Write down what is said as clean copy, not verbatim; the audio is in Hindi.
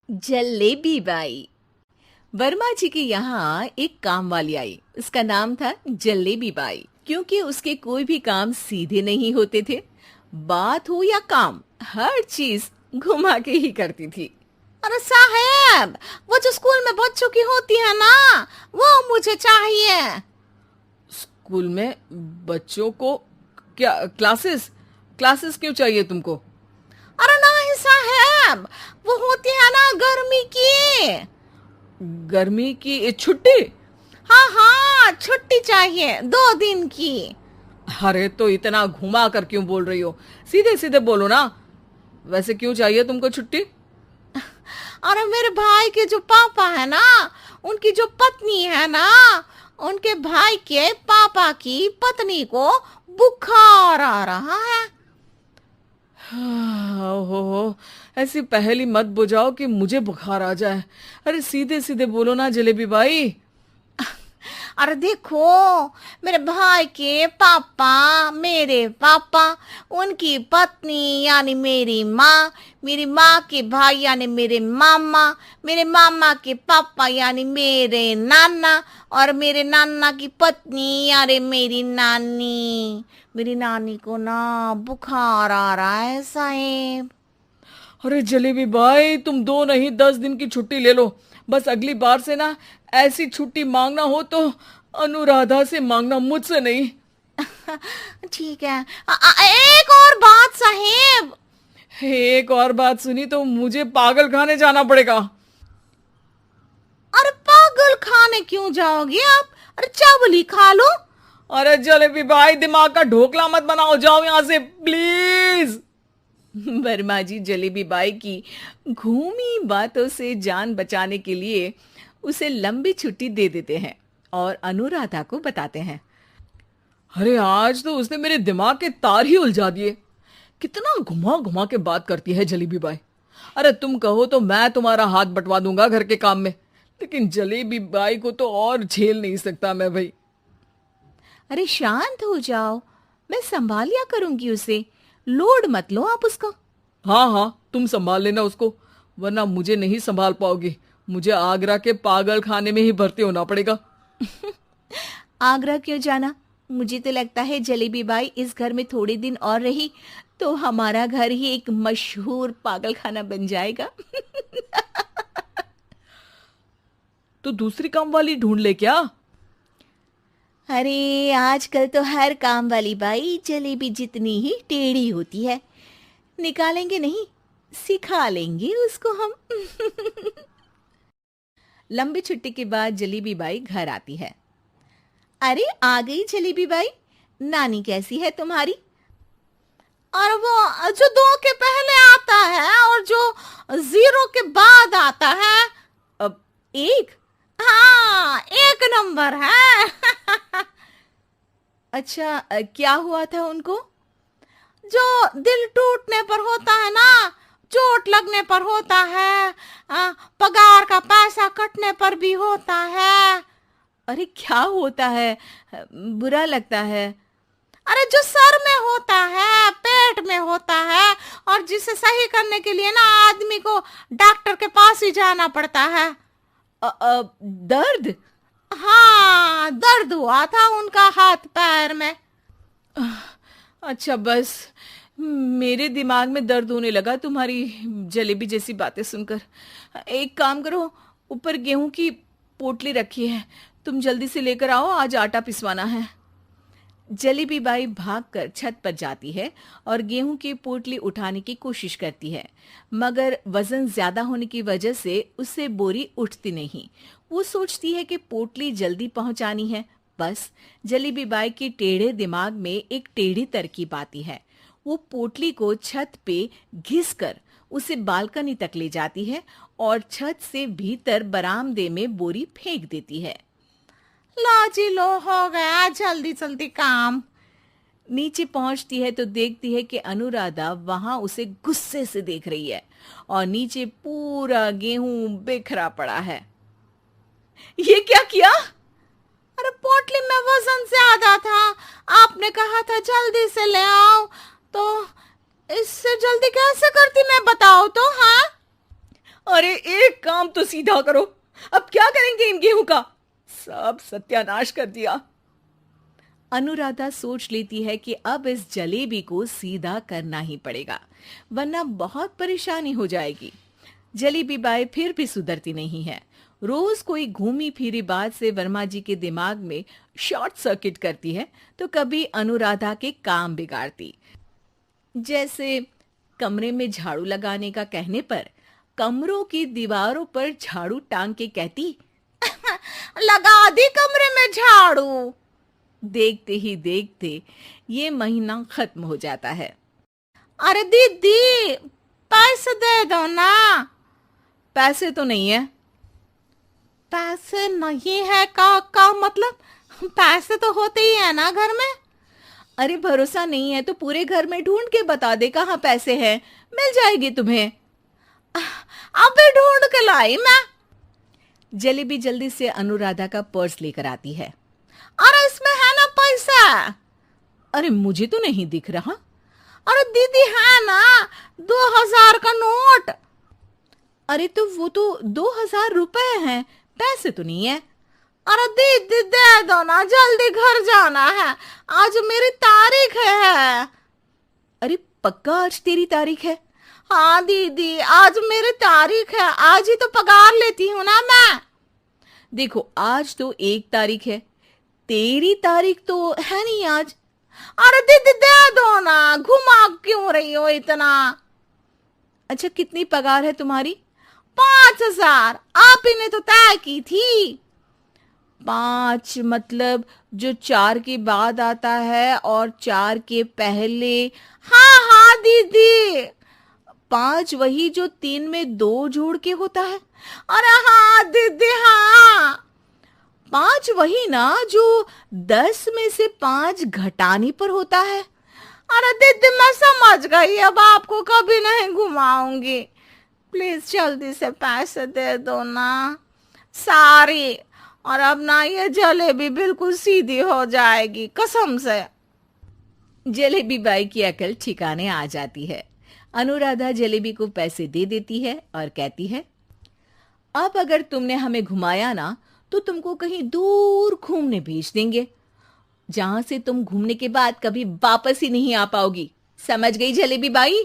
जलेबी बाई। वर्मा जी के यहाँ एक काम वाली आई। उसका नाम था जलेबी बाई, क्योंकि उसके कोई भी काम सीधे नहीं होते थे। बात हो या काम, हर चीज घुमा के ही करती थी। अरे साहब, वो जो स्कूल में बच्चों की होती है ना, वो मुझे चाहिए। स्कूल में बच्चों को क्या क्लासेस क्लासेस क्यों चाहिए तुमको? अरे नहीं साहब, वो होती है ना गर्मी की। गर्मी की छुट्टी? हाँ हाँ, छुट्टी चाहिए 2 दिन की। अरे तो इतना घुमा कर क्यों बोल रही हो? सीधे सीधे बोलो ना। वैसे क्यों चाहिए तुमको छुट्टी? अरे मेरे भाई के जो पापा है ना, उनकी जो पत्नी है ना, उनके भाई के पापा की पत्नी को बुखार आ रहा है। ओहो, ऐसी पहेली मत बुझाओ कि मुझे बुखार आ जाए। अरे सीधे सीधे बोलो ना जलेबी बाई। अरे देखो, मेरे भाई के पापा, मेरे पापा, उनकी पत्नी यानी मेरी माँ के भाई यानी मेरे मामा के पापा यानी मेरे नाना, और मेरे नाना की पत्नी यानी मेरी नानी को ना बुखार आ रहा है साहेब। अरे जलेबी भाई, तुम 2 नहीं 10 दिन की छुट्टी ले लो। बस अगली बार से ना ऐसी छुट्टी मांगना हो तो अनुराधा से मांगना, मुझसे नहीं। ठीक है। एक और बात साहेब। एक और बात सुनी तो मुझे पागल खाने जाना पड़ेगा। अरे पागल खाने क्यों जाओगे आप? अरे चावल ही खा लो। अरे जलेबी भाई, दिमाग का ढोकला मत बनाओ, जाओ यहां से प्लीज। वर्मा जी जलेबी बाई की घूमी बातों से जान बचाने के लिए उसे लंबी छुट्टी दे देते हैं और अनुराधा को बताते हैं। अरे आज तो उसने मेरे दिमाग के तार ही उलझा दिए। कितना घुमा घुमा के बात करती है जलेबी बाई। अरे तुम कहो तो मैं तुम्हारा हाथ बंटवा दूंगा घर के काम में, लेकिन जलेबी बाई को तो और झेल नहीं सकता मैं भाई। अरे शांत हो जाओ, मैं संभाल लिया करूंगी उसे। लोड मत लो आप उसको। हाँ हाँ, तुम संभाल लेना उसको, वरना मुझे नहीं संभाल पाओगी। मुझे आगरा के पागल खाने में ही भर्ती होना पड़ेगा। आगरा क्यों जाना? मुझे तो लगता है जलेबी बाई इस घर में थोड़े दिन और रही तो हमारा घर ही एक मशहूर पागल खाना बन जाएगा। तो दूसरी काम वाली ढूंढ ले क्या? अरे आजकल तो हर काम वाली बाई जलेबी जितनी ही टेढ़ी होती है। निकालेंगे नहीं, सिखा लेंगे उसको हम। लंबी छुट्टी के बाद जलेबी बाई घर आती है। अरे आ गई जलेबी बाई, नानी कैसी है तुम्हारी? और वो जो 2 के पहले आता है और जो 0 के बाद आता है। अब 1? हाँ, 1 नंबर है। अच्छा, क्या हुआ था उनको? जो दिल टूटने पर होता है ना, चोट लगने पर होता है, पगार का पैसा कटने पर भी होता है। अरे क्या होता है? बुरा लगता है? अरे जो सर में होता है, पेट में होता है, और जिसे सही करने के लिए ना आदमी को डॉक्टर के पास ही जाना पड़ता है। दर्द? हाँ, दर्द हुआ था उनका हाथ पैर में। अच्छा बस, मेरे दिमाग में दर्द होने लगा तुम्हारी जलेबी जैसी बातें सुनकर। एक काम करो, ऊपर गेहूं की पोटली रखी है, तुम जल्दी से लेकर आओ, आज आटा पिसवाना है। जलेबी बाई भागकर छत पर जाती है और गेहूं की पोटली उठाने की कोशिश करती है, मगर वजन ज्यादा होने की वजह से उससे बोरी उठती नहीं। वो सोचती है कि पोटली जल्दी पहुंचानी है। बस जलेबी बाई के टेढ़े दिमाग में एक टेढ़ी तरकीब आती है। वो पोटली को छत पे घिसकर उसे बालकनी तक ले जाती है और छत से भीतर बरामदे में बोरी फेंक देती है। लो जी लो, हो गया जल्दी जल्दी काम। नीचे पहुंचती है तो देखती है कि अनुराधा वहां उसे गुस्से से देख रही है और नीचे पूरा गेहूं बिखरा पड़ा है। ये क्या किया? अरे पोटली में वजन ज्यादा था, आपने कहा था जल्दी से ले आओ, तो इससे जल्दी कैसे करती मैं बताओ तो। हाँ, अरे एक काम तो सीधा करो, अब क्या करेंगे इन गेहूं का? सब सत्यानाश कर दिया। अनुराधा सोच लेती है कि अब इस जलेबी को सीधा करना ही पड़ेगा, वरना बहुत परेशानी हो जाएगी। जलेबी बाई फिर भी सुधरती नहीं है। रोज कोई घूमी फिरी बात से वर्मा जी के दिमाग में शॉर्ट सर्किट करती है, तो कभी अनुराधा के काम बिगाड़ती। जैसे कमरे में झाड़ू लगाने का कहने पर कमरों की दीवारों पर झाड़ू टांग के कहती, लगा दी कमरे में झाड़ू। देखते ही देखते ये महीना खत्म हो जाता है। अरे दीदी, पैसे दे दो ना। पैसे तो नहीं है। पैसे नहीं है का मतलब? पैसे तो होते ही है ना घर में। अरे भरोसा नहीं है तो पूरे घर में ढूंढ के बता दे कहाँ पैसे हैं, मिल जाएगी तुम्हें। अबे ढूंढ के लाई मैं। जलेबी जल्दी से अनुराधा का पर्स लेकर आती है। अरे इसमें है ना पैसा। अरे मुझे तो नहीं दिख रहा। अरे दीदी है ना, 2000 का नोट। अरे तो वो तो 2000 रुपए हैं, पैसे तो नहीं है। अरे दीदी दे दो ना, जल्दी घर जाना है, आज मेरी तारीख है। अरे पक्का आज तेरी तारीख है? हाँ दीदी, आज मेरी तारीख है, आज ही तो पगार लेती हूँ ना मैं। देखो आज तो 1 तारीख है, तेरी तारीख तो है नहीं आज। अरे दीदी दे दो ना, घुमा क्यों रही हो इतना? अच्छा कितनी पगार है तुम्हारी? 5000, आप ही ने तो तय की थी। 5 मतलब जो 4 के बाद आता है और 4 के पहले। हाँ हाँ दीदी। 5 वही जो 3 में 2 जोड़ के होता है। अरे हाँ दीदी हाँ। 5 वही ना जो 10 में से 5 घटाने पर होता है। अरे दीदी मैं समझ गई, अब आपको कभी नहीं घुमाऊंगी। प्लीज जल्दी से पैसे दे दो ना, सारी। और अब ना ये जलेबी बिल्कुल सीधी हो जाएगी कसम से। जलेबी बाई की अकल ठिकाने आ जाती है। अनुराधा जलेबी को पैसे दे देती है और कहती है, अब अगर तुमने हमें घुमाया ना तो तुमको कहीं दूर घूमने भेज देंगे, जहां से तुम घूमने के बाद कभी वापस ही नहीं आ पाओगी। समझ गई जलेबी बाई?